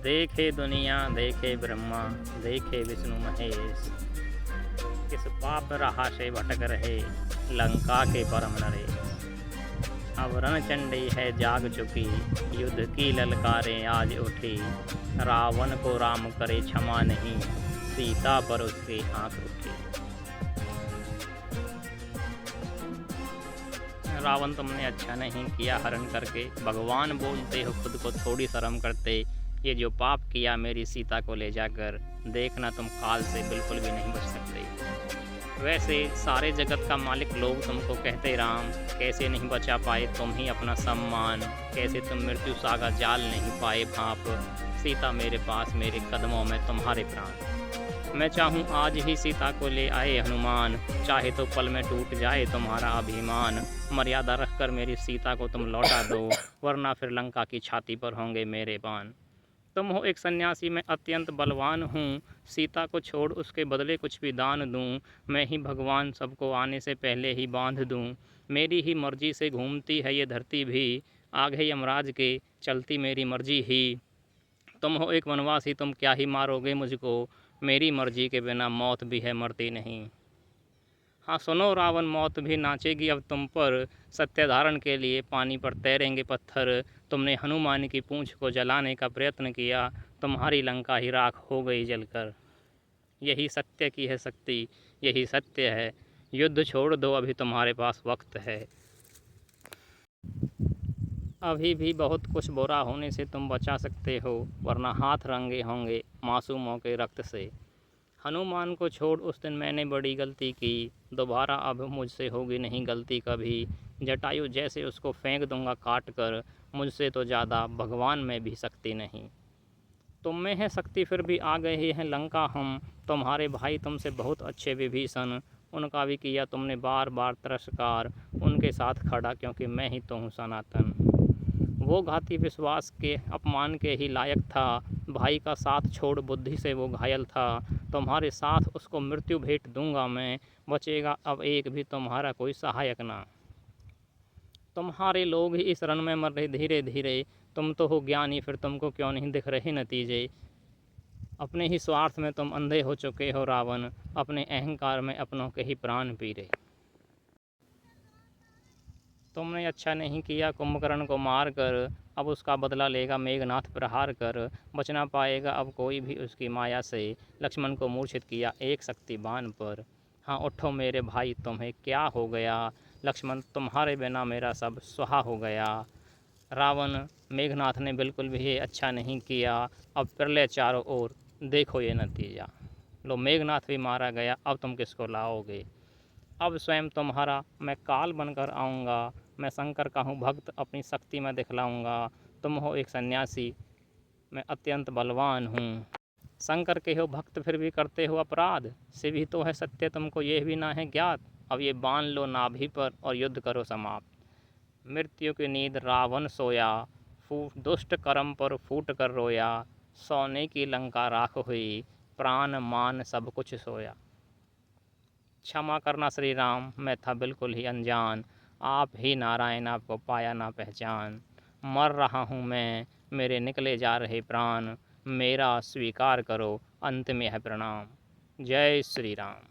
देखे दुनिया देखे ब्रह्मा, देखे विष्णु महेश, किस पाप राह से भटक रहे लंका के परम नरेश। अब रणचंडी है जाग चुकी, युद्ध की ललकारें आज उठी। रावण को राम करे क्षमा नहीं, सीता पर उसकी आंख उठी। रावण तुमने अच्छा नहीं किया हरण करके, भगवान बोलते हो खुद को थोड़ी शर्म करते। ये जो पाप किया मेरी सीता को ले जाकर, देखना तुम काल से बिल्कुल भी नहीं बच सकते। वैसे सारे जगत का मालिक लोग तुमको कहते राम, कैसे नहीं बचा पाए तुम ही अपना सम्मान। कैसे तुम मृत्यु सागा जाल नहीं पाए भाप, सीता मेरे पास मेरे कदमों में तुम्हारे प्राण। मैं चाहूँ आज ही सीता को ले आए हनुमान, चाहे तो पल में टूट जाए तुम्हारा अभिमान। मर्यादा रखकर मेरी सीता को तुम लौटा दो, वरना फिर लंका की छाती पर होंगे मेरे बाण। तुम हो एक सन्यासी, मैं अत्यंत बलवान हूँ, सीता को छोड़ उसके बदले कुछ भी दान दूँ। मैं ही भगवान सबको आने से पहले ही बांध दूँ। मेरी ही मर्जी से घूमती है ये धरती भी, आगे यमराज के चलती मेरी मर्जी ही। तुम हो एक वनवासी, तुम क्या ही मारोगे मुझको, मेरी मर्जी के बिना मौत भी है मरती नहीं। हाँ सुनो रावण, मौत भी नाचेगी अब तुम पर, सत्य धारण के लिए पानी पर तैरेंगे पत्थर। तुमने हनुमान की पूंछ को जलाने का प्रयत्न किया, तुम्हारी लंका ही राख हो गई जलकर। यही सत्य की है शक्ति, यही सत्य है, युद्ध छोड़ दो अभी तुम्हारे पास वक्त है। अभी भी बहुत कुछ बुरा होने से तुम बचा सकते हो, वरना हाथ रंगे होंगे मासूमों के रक्त से। हनुमान को छोड़ उस दिन मैंने बड़ी गलती की, दोबारा अब मुझसे होगी नहीं गलती कभी। जटायु जैसे उसको फेंक दूंगा काट कर, मुझसे तो ज़्यादा भगवान में भी शक्ति नहीं। तुम में है शक्ति फिर भी आ गए हैं लंका हम, तुम्हारे भाई तुमसे बहुत अच्छे विभीषण। उनका भी किया तुमने बार बार तिरस्कार, उनके साथ खड़ा क्योंकि मैं ही तो हूँ सनातन। वो घाती विश्वास के अपमान के ही लायक था, भाई का साथ छोड़ बुद्धि से वो घायल था। तुम्हारे साथ उसको मृत्यु भेंट दूंगा मैं, बचेगा अब एक भी तुम्हारा कोई सहायक ना। तुम्हारे लोग ही इस रण में मर रहे धीरे धीरे, तुम तो हो ज्ञानी फिर तुमको क्यों नहीं दिख रहे नतीजे। अपने ही स्वार्थ में तुम अंधे हो चुके हो रावण, अपने अहंकार में अपनों के ही प्राण पी रहे। तुमने अच्छा नहीं किया कुंभकर्ण को मार कर, अब उसका बदला लेगा मेघनाथ प्रहार कर। बच ना पाएगा अब कोई भी उसकी माया से, लक्ष्मण को मूर्छित किया एक शक्ति बाण पर। हाँ उठो मेरे भाई तुम्हें क्या हो गया, लक्ष्मण तुम्हारे बिना मेरा सब सुहा हो गया। रावण मेघनाथ ने बिल्कुल भी ये अच्छा नहीं किया, अब प्रलय चारों ओर देखो ये नतीजा। लो मेघनाथ भी मारा गया, अब तुम किसको लाओगे। अब स्वयं तुम्हारा मैं काल बनकर आऊँगा, मैं शंकर का हूँ भक्त अपनी शक्ति में दिखलाऊँगा। तुम हो एक सन्यासी, मैं अत्यंत बलवान हूँ, शंकर के हो भक्त फिर भी करते हो अपराध। से भी तो है सत्य तुमको ये भी ना है ज्ञात, अब ये बांध लो नाभि पर और युद्ध करो समाप्त। मृत्यु की नींद रावण सोया, दुष्ट कर्म पर फूट कर रोया। सोने की लंका राख हुई, प्राण मान सब कुछ सोया। क्षमा करना श्री राम, मैं था बिल्कुल ही अनजान, आप ही नारायण आपको पाया ना पहचान। मर रहा हूँ मैं, मेरे निकले जा रहे प्राण, मेरा स्वीकार करो अंत में है प्रणाम। जय श्री राम।